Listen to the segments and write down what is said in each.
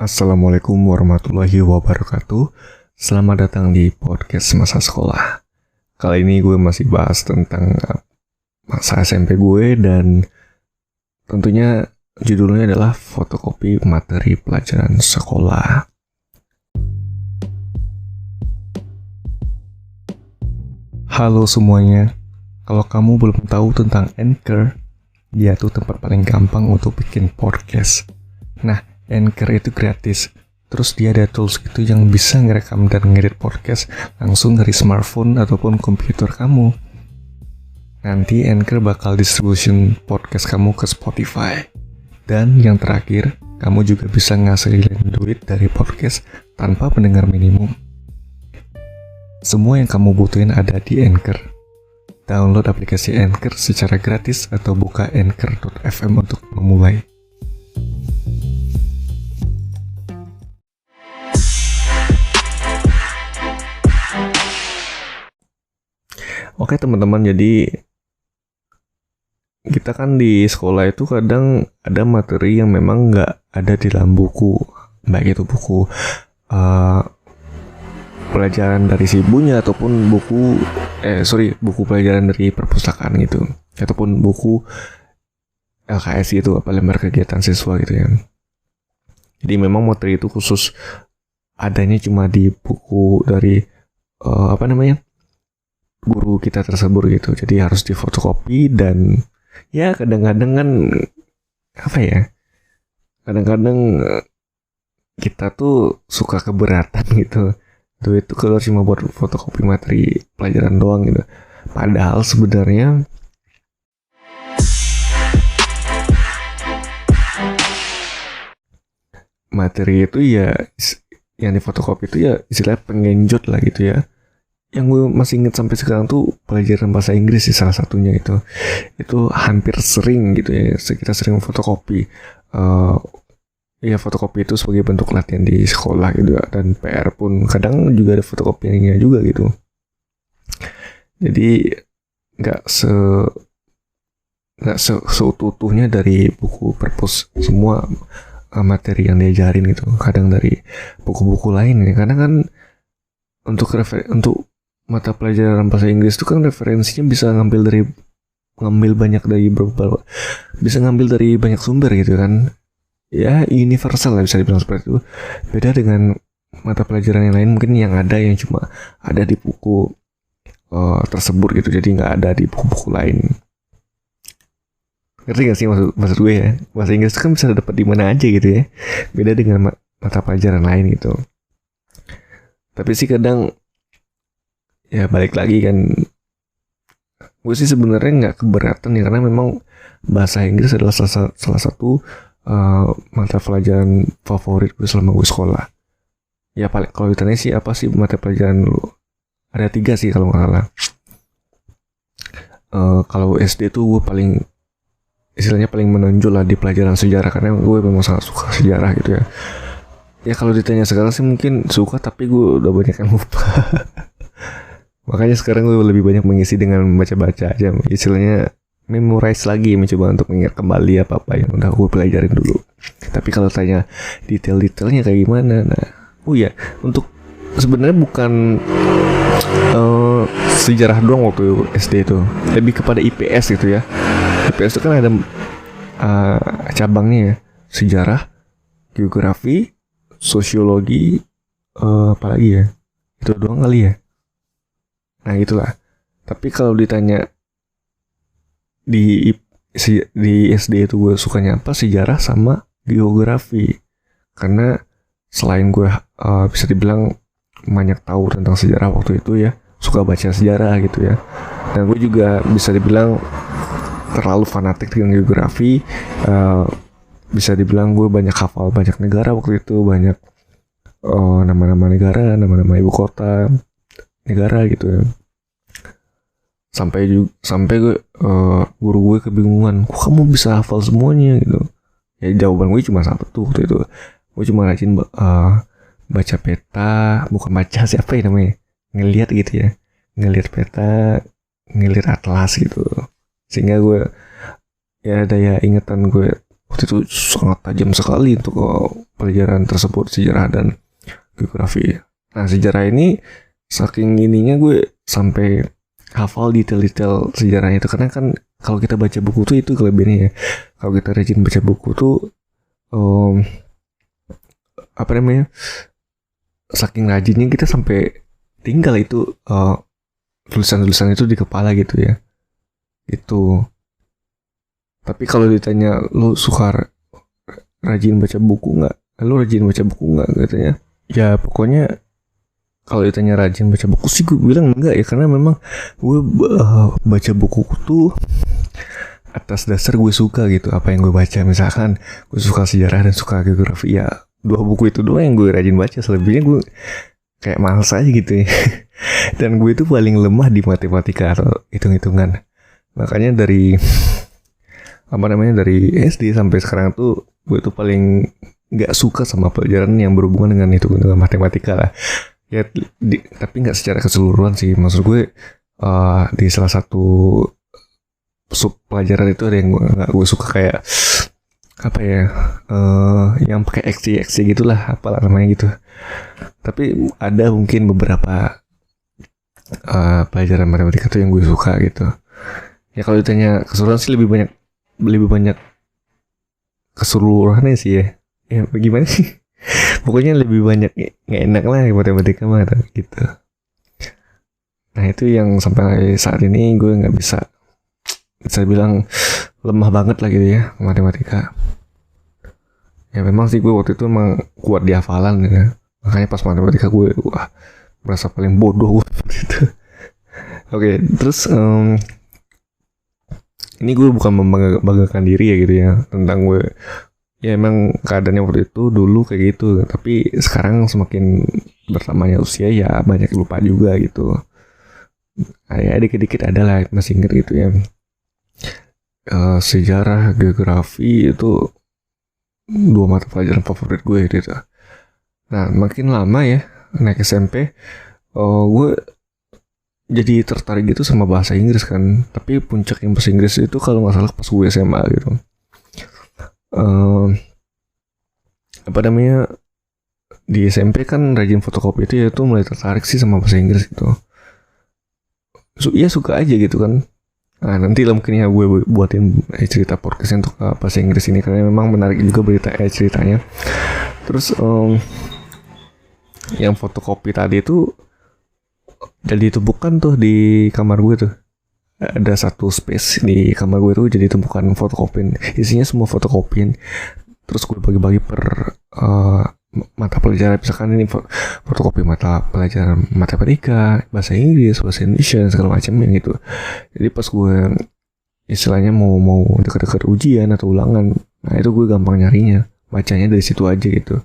Assalamualaikum warahmatullahi wabarakatuh. Selamat datang di podcast masa sekolah. Kali ini gue masih bahas tentang masa SMP gue dan tentunya judulnya adalah fotokopi materi pelajaran sekolah. Halo semuanya. Kalau kamu belum tahu tentang Anchor, dia tuh tempat paling gampang untuk bikin podcast. Nah, Anchor itu gratis. Terus dia ada tools gitu yang bisa ngerekam dan ngedit podcast langsung dari smartphone ataupun komputer kamu. Nanti Anchor bakal distribution podcast kamu ke Spotify. Dan yang terakhir, kamu juga bisa ngasilin duit dari podcast tanpa pendengar minimum. Semua yang kamu butuhin ada di Anchor. Download aplikasi Anchor secara gratis atau buka anchor.fm untuk memulai. Oke teman-teman, jadi kita kan di sekolah itu kadang ada materi yang memang nggak ada di dalam buku, baik itu buku pelajaran dari si ibunya ataupun buku pelajaran dari perpustakaan gitu, ataupun buku LKS itu, apa lembar kegiatan siswa gitu ya. Jadi memang materi itu khusus adanya cuma di buku dari guru kita tersebut gitu. Jadi harus difotokopi dan ya kadang-kadang kan kadang-kadang kita tuh suka keberatan gitu. Itu kalau cuma buat fotokopi materi pelajaran doang gitu. Padahal sebenarnya materi itu ya yang difotokopi itu ya istilahnya pengenjot lah gitu ya. Yang gue masih inget sampai sekarang tuh pelajaran bahasa Inggris sih salah satunya itu hampir sering gitu ya, kita sering fotokopi. Fotokopi itu sebagai bentuk latihan di sekolah gitu ya, dan PR pun kadang juga ada fotokopiannya juga gitu. Jadi nggak seutuhnya dari buku perpus semua materi yang diajarin gitu, kadang dari buku-buku lain ya. Karena kan untuk mata pelajaran bahasa Inggris itu kan referensinya bisa ngambil banyak sumber gitu kan. Ya universal lah bisa dibilang seperti itu. Beda dengan mata pelajaran yang lain mungkin yang cuma ada di buku tersebut gitu. Jadi nggak ada di buku-buku lain. Ngerti gak sih maksud gue ya? Bahasa Inggris itu kan bisa dapat di mana aja gitu ya. Beda dengan mata pelajaran lain gitu. Tapi sih kadang ya balik lagi kan, gue sih sebenarnya nggak keberatan ya, karena memang bahasa Inggris adalah salah satu mata pelajaran favorit gue selama gue sekolah. Ya paling kalau ditanya sih apa sih mata pelajaran lu, ada 3 sih kalau nggak salah. Kalau SD tuh gue paling menonjol lah di pelajaran sejarah, karena gue memang sangat suka sejarah gitu ya. Ya kalau ditanya sekarang sih mungkin suka, tapi gue udah banyak yang lupa. Makanya sekarang gue lebih banyak mengisi dengan membaca-baca aja, istilahnya memorize lagi, mencoba untuk mengingat kembali apa-apa yang udah gue pelajarin dulu. Tapi kalau tanya detail-detailnya kayak gimana, untuk sebenarnya bukan sejarah doang waktu SD itu, lebih kepada IPS gitu ya. IPS itu kan ada cabangnya ya, sejarah, geografi, sosiologi, apalagi ya, itu doang kali ya. Nah gitulah. Tapi kalau ditanya di SD itu gue sukanya apa, sejarah sama geografi. Karena selain gue bisa dibilang banyak tahu tentang sejarah waktu itu ya, suka baca sejarah gitu ya, dan gue juga bisa dibilang terlalu fanatik dengan geografi. Bisa dibilang gue banyak hafal banyak negara waktu itu, banyak nama-nama negara, nama-nama ibu kota negara gitu ya. Sampai gue guru gue kebingungan, kok kamu bisa hafal semuanya gitu. Ya jawaban gue cuma satu tuh waktu itu, gue cuma rajin baca peta, bukan baca siapa ya namanya, ngelihat gitu ya, ngelihat peta, ngelihat atlas gitu, sehingga gue ya daya ingatan gue waktu itu sangat tajam sekali untuk pelajaran tersebut, sejarah dan geografi. Nah, sejarah ini saking ininya gue sampai hafal detail-detail sejarahnya itu, karena kan kalau kita baca buku tuh itu kelebihannya ya. Kalau kita rajin baca buku tuh saking rajinnya kita sampai tinggal itu tulisan-tulisan itu di kepala gitu ya. Itu. Tapi kalau ditanya lu suka rajin baca buku nggak? Lu rajin baca buku nggak katanya? Ya pokoknya kalau ditanya rajin baca buku sih gue bilang enggak ya, karena memang gue baca buku tuh atas dasar gue suka gitu apa yang gue baca. Misalkan gue suka sejarah dan suka geografi, ya 2 buku itu doang yang gue rajin baca. Selebihnya gue kayak males aja gitu ya. Dan gue itu paling lemah di matematika atau hitung-hitungan. Makanya dari SD sampai sekarang tuh gue tuh paling nggak suka sama pelajaran yang berhubungan dengan hitung-hitungan matematika lah. Ya, tapi nggak secara keseluruhan sih. Maksud gue di salah satu sub pelajaran itu ada yang gue suka, kayak apa ya, yang pakai XY gitulah, apalah namanya gitu. Tapi ada mungkin beberapa pelajaran matematika tuh yang gue suka gitu. Ya kalau ditanya keseluruhan sih lebih banyak keseluruhannya sih ya. Ya bagaimana sih? Pokoknya lebih banyak nggak enak lah matematika mah gitu. Nah itu yang sampai saat ini gue nggak bisa bilang lemah banget lah gitu ya matematika. Ya memang sih gue waktu itu emang kuat di hafalan ya. Makanya pas matematika gue merasa paling bodoh waktu itu. Oke, terus ini gue bukan membanggakan diri ya gitu ya tentang gue. Ya emang keadaannya waktu itu dulu kayak gitu, tapi sekarang semakin bertambahnya usia ya banyak lupa juga gitu. Ya dikit-dikit ada lah masih inget gitu ya. Sejarah, geografi itu 2 mata pelajaran favorit gue gitu. Nah makin lama ya naik SMP, gue jadi tertarik gitu sama bahasa Inggris kan. Tapi puncak yang bahasa Inggris itu kalau nggak salah pas gue SMA gitu. Di SMP kan rajin fotokopi itu, ya itu mulai tertarik sih sama bahasa Inggris gitu. Ya suka aja gitu kan. Nah nanti lah mungkin ya gue buatin cerita podcast untuk bahasa Inggris ini, karena memang menarik juga ceritanya. Terus yang fotokopi tadi itu jadi tumpukan tuh di kamar gue tuh. Ada satu space di kamar gue tuh jadi tumpukan fotokopin. Isinya semua fotokopin. Terus gue bagi-bagi per mata pelajaran. Misalkan ini fotokopi mata pelajaran matematika, bahasa Inggris, bahasa Indonesia, segala macamnya gitu. Jadi pas gue istilahnya mau dekat-dekat ujian atau ulangan, nah itu gue gampang nyarinya. Bacanya dari situ aja gitu.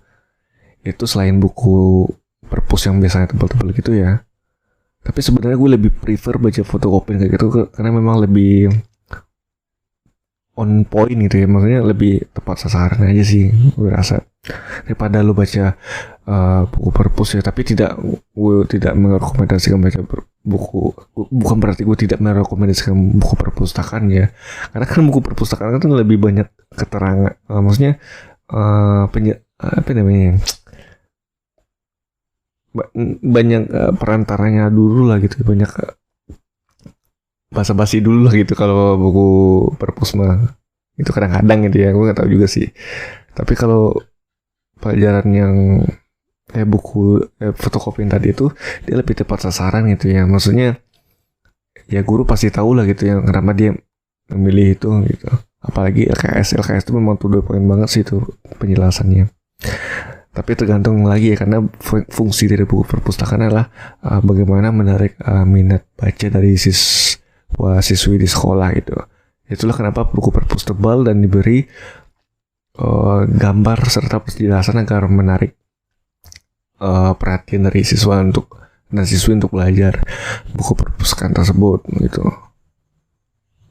Itu selain buku perpus yang biasanya tebal-tebal gitu ya. Tapi sebenarnya gue lebih prefer baca fotokopi kayak gitu, karena memang lebih on point gitu ya. Maksudnya lebih tepat sasaran aja sih gue rasa. Daripada lo baca buku perpus ya, tapi gue tidak merekomendasikan baca buku. Bukan berarti gue tidak merekomendasikan buku perpustakaan ya. Karena kan buku perpustakaan kan lebih banyak keterangan. Maksudnya apa namanya? Banyak perantaranya dulu lah gitu, banyak basa-basi dulu lah gitu. Kalau buku perpus mah itu kadang-kadang gitu ya, gue nggak tahu juga sih. Tapi kalau pelajaran yang buku fotokopian tadi itu, dia lebih tepat sasaran gitu ya. Maksudnya ya guru pasti tahu lah gitu ya kenapa dia memilih itu gitu. Apalagi LKS itu memang to the point banget sih itu penjelasannya. Tapi tergantung lagi ya, karena fungsi dari buku perpustakaan adalah bagaimana menarik minat baca dari siswi di sekolah gitu. Itulah kenapa buku perpus tebal dan diberi gambar serta penjelasan agar menarik perhatian dari siswi untuk belajar buku perpustakaan tersebut gitu.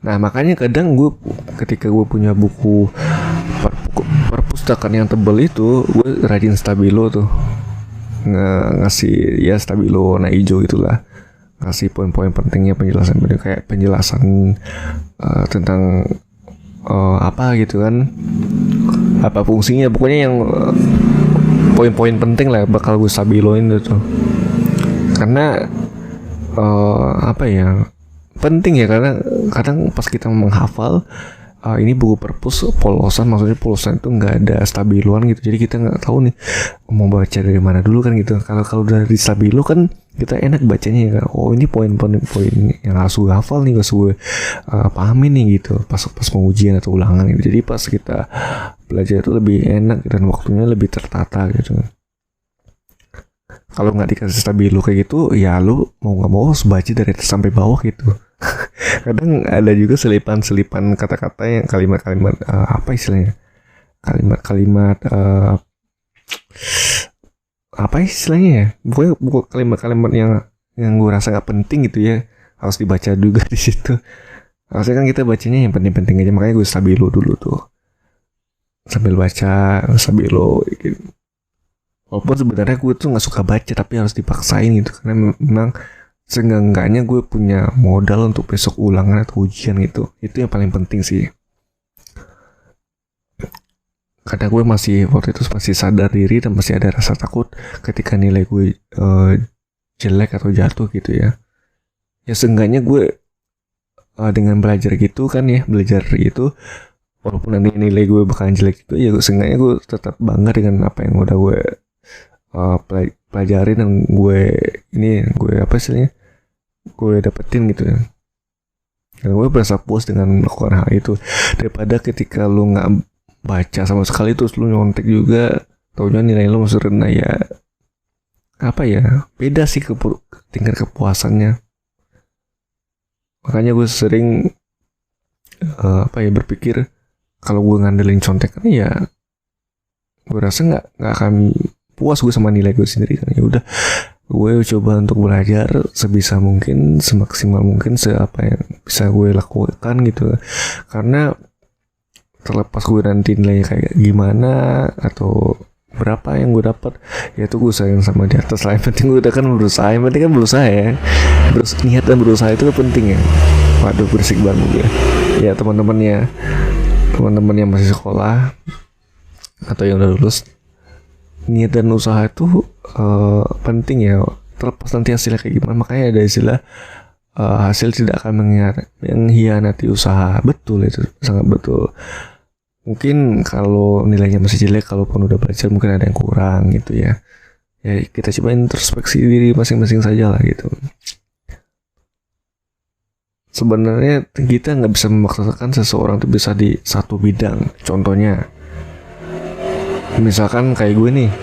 Nah makanya kadang ketika gue punya buku perpustakaan yang tebal itu, gue rajin stabilo tuh, ngasih ya stabilo warna hijau itulah, ngasih poin-poin pentingnya, penjelasan tentang apa gitu kan, apa fungsinya, pokoknya yang poin-poin penting lah bakal gue stabiloin gitu. Karena apa ya, penting ya, karena kadang pas kita menghafal ini buku perpus polosan, maksudnya polosan itu nggak ada stabiloan gitu, jadi kita nggak tahu nih mau baca dari mana dulu kan gitu. Kalau dari stabilo kan kita enak bacanya ya kan, oh ini poin-poin yang harus gue hafal nih, harus gue pahamin nih gitu pas mau ujian atau ulangan gitu. Jadi pas kita belajar itu lebih enak dan waktunya lebih tertata gitu. Kalau nggak dikasih stabilo kayak gitu, ya lu mau nggak mau harus baca dari atas sampai bawah gitu. Kadang ada juga selipan kata-kata yang kalimat-kalimat apa istilahnya, kalimat-kalimat apa istilahnya ya, bukan kalimat-kalimat yang gue rasa gak penting gitu ya, harus dibaca juga di situ. Harusnya kan kita bacanya yang penting-penting aja, makanya gue stabilo dulu tuh sambil baca stabilo gitu. Walaupun sebenarnya gue tuh nggak suka baca, tapi harus dipaksain gitu, karena memang seenggaknya gue punya modal untuk besok ulangan atau ujian gitu. Itu yang paling penting sih. Karena gue waktu itu masih sadar diri dan masih ada rasa takut ketika nilai gue jelek atau jatuh gitu ya. Ya seenggaknya gue dengan belajar gitu kan ya, belajar gitu, walaupun nanti nilai gue bakalan jelek gitu ya, seenggaknya gue tetap bangga dengan apa yang udah gue pelajarin dan gue apa istilahnya, gue dapetin gitu ya. Karena gue berasa puas dengan melakukan hal itu, daripada ketika lu nggak baca sama sekali terus lu nyontek juga, taunya nilai lu masih rendah, ya apa ya, beda sih tingkat kepuasannya. Makanya gue sering berpikir kalau gue ngandelin contekan ya gue rasa nggak akan puas gue sama nilai gue sendiri kan. Ya udah, gue coba untuk belajar sebisa mungkin, semaksimal mungkin, apa yang bisa gue lakukan gitu. Karena terlepas gue nanti nilainya kayak gimana atau berapa yang gue dapat, ya itu gue sayang sama di atas lah. Yang penting gue udah kan berusaha, yang penting kan berusaha ya, niat dan berusaha itu penting ya. Waduh, berisik banget gue ya. Teman-teman yang masih sekolah atau yang udah lulus, niat dan usaha itu penting ya, terlepas nanti hasilnya kayak gimana. Makanya ada istilah hasil tidak akan mengkhianati usaha. Betul, itu sangat betul. Mungkin kalau nilainya masih jelek, kalaupun udah belajar mungkin ada yang kurang gitu ya. Ya kita coba introspeksi diri masing-masing saja lah gitu. Sebenarnya kita nggak bisa memaksakan seseorang itu bisa di satu bidang. Contohnya, misalkan kayak gue nih,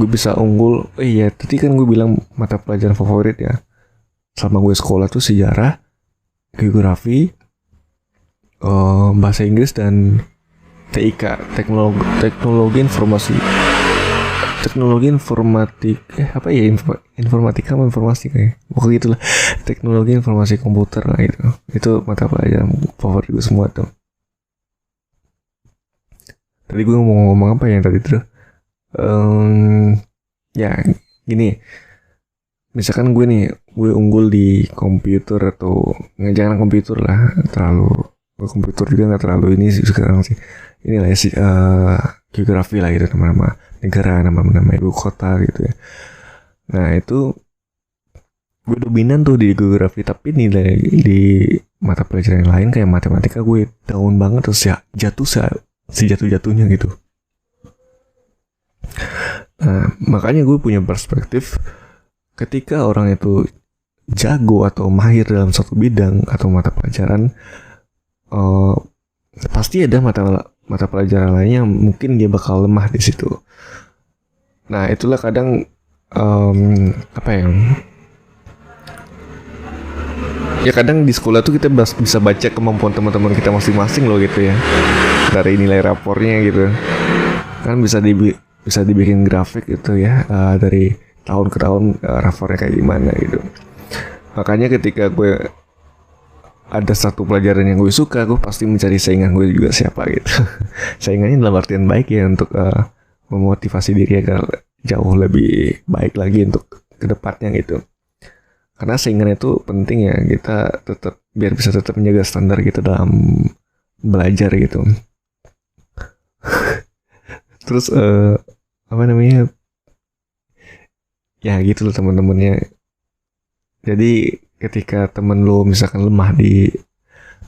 gue bisa unggul. Iya, tadi kan gue bilang mata pelajaran favorit ya selama gue sekolah tuh sejarah, geografi, bahasa Inggris, dan TIK, teknologi informasi, informatika sama informasi kayak pokoknya gitulah, teknologi informasi komputer lah itu mata pelajaran favorit gue semua tuh. Tadi gue mau ngomong apa ya tadi tuh, ya gini, misalkan gue unggul di komputer, atau jangan komputer lah, komputer juga nggak terlalu ini sih sekarang sih, inilah ya geografi lah gitu, nama-nama negara, nama-nama ibu kota gitu ya. Nah itu gue dominan tuh di geografi, tapi nilai di mata pelajaran yang lain kayak matematika gue down banget, terus ya sejatuh-jatuhnya gitu. Nah makanya gue punya perspektif, ketika orang itu jago atau mahir dalam satu bidang atau mata pelajaran, pasti ada mata pelajaran lainnya yang mungkin dia bakal lemah di situ. Nah itulah kadang ya kadang di sekolah tuh kita bisa baca kemampuan teman-teman kita masing-masing loh gitu ya, dari nilai rapornya gitu kan, bisa dibikin grafik gitu ya, dari tahun ke tahun rapornya kayak gimana gitu. Makanya ketika gue ada satu pelajaran yang gue suka, gue pasti mencari saingan gue juga siapa gitu. Saingannya dalam artian baik ya, untuk memotivasi diri agar jauh lebih baik lagi untuk kedepannya gitu. Karena saingan itu penting ya, kita biar bisa tetap menjaga standar kita dalam belajar gitu. Terus apa namanya, ya gitu loh teman-temannya. Jadi ketika temen lo misalkan lemah di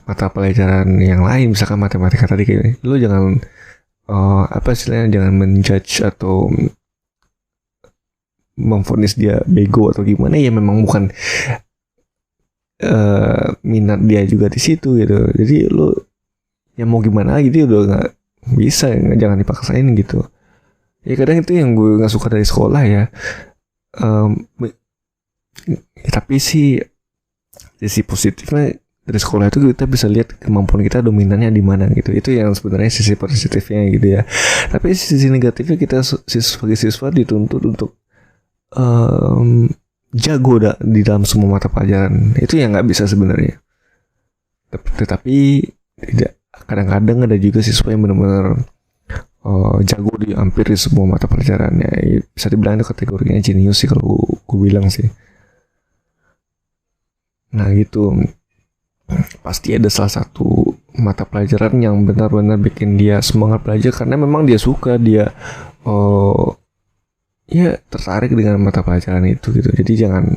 mata pelajaran yang lain, misalkan matematika tadi kayak lo jangan apa istilahnya, jangan menjudge atau memvonis dia bego atau gimana. Ya memang bukan minat dia juga di situ gitu. Jadi lo ya mau gimana gitu udah nggak bisa, jangan dipaksain gitu. Ya kadang itu yang gue nggak suka dari sekolah ya. Tapi sih sisi positifnya dari sekolah itu kita bisa lihat kemampuan kita dominannya di mana gitu. Itu yang sebenarnya sisi positifnya gitu ya. Tapi sisi negatifnya kita sebagai siswa dituntut untuk jago di dalam semua mata pelajaran. Itu yang nggak bisa sebenarnya. Tetapi tidak, kadang-kadang ada juga siswa yang benar-benar jago di hampir di semua mata pelajarannya. Bisa dibilang itu kategorinya jenius sih kalau gue bilang sih. Nah gitu, pasti ada salah satu mata pelajaran yang benar-benar bikin dia semangat belajar karena memang dia suka, dia ya tertarik dengan mata pelajaran itu gitu. Jadi jangan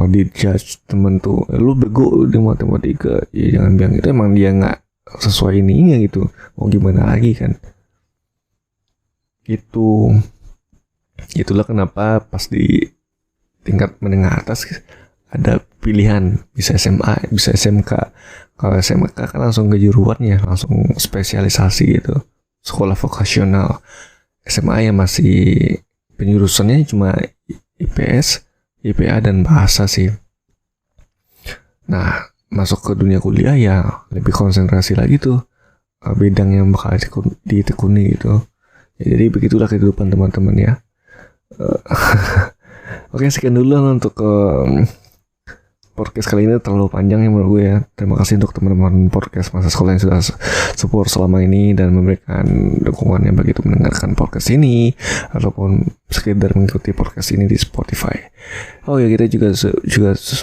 dijudge temen tuh, lu bego di matematika, ya jangan bilang itu, emang dia nggak sesuai ininya gitu, mau gimana lagi kan gitu. Itulah kenapa pas di tingkat menengah atas ada pilihan, bisa SMA, bisa SMK. Kalau SMK kan langsung kejuruan ya, langsung spesialisasi gitu, sekolah vokasional. SMA yang masih penjurusannya cuma IPS, IPA dan bahasa sih. Nah masuk ke dunia kuliah ya lebih konsentrasi lagi tuh bidang yang bakal ditekuni gitu ya. Jadi begitulah kehidupan teman-teman ya. Oke, sekian dulu untuk podcast kali ini, terlalu panjang ya menurut gue ya. Terima kasih untuk teman-teman podcast masa sekolah yang sudah support selama ini dan memberikan dukungannya begitu mendengarkan podcast ini ataupun sekedar mengikuti podcast ini di Spotify. Oh ya, kita juga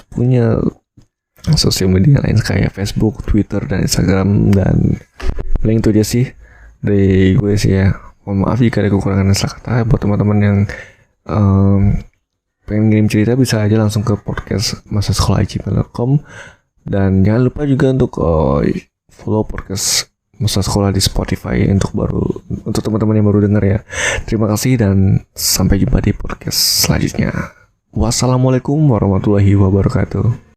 punya sosial media lain kayak Facebook, Twitter, dan Instagram, dan link itu aja sih dari gue sih ya. Mohon maaf jika ada kekurangan kata. Buat teman-teman yang pengen ngirim cerita bisa aja langsung ke podcast masasekolah@gmail.com, dan jangan lupa juga untuk follow podcast Masa Sekolah di Spotify untuk teman-teman yang baru dengar ya. Terima kasih dan sampai jumpa di podcast selanjutnya. Wassalamualaikum warahmatullahi wabarakatuh.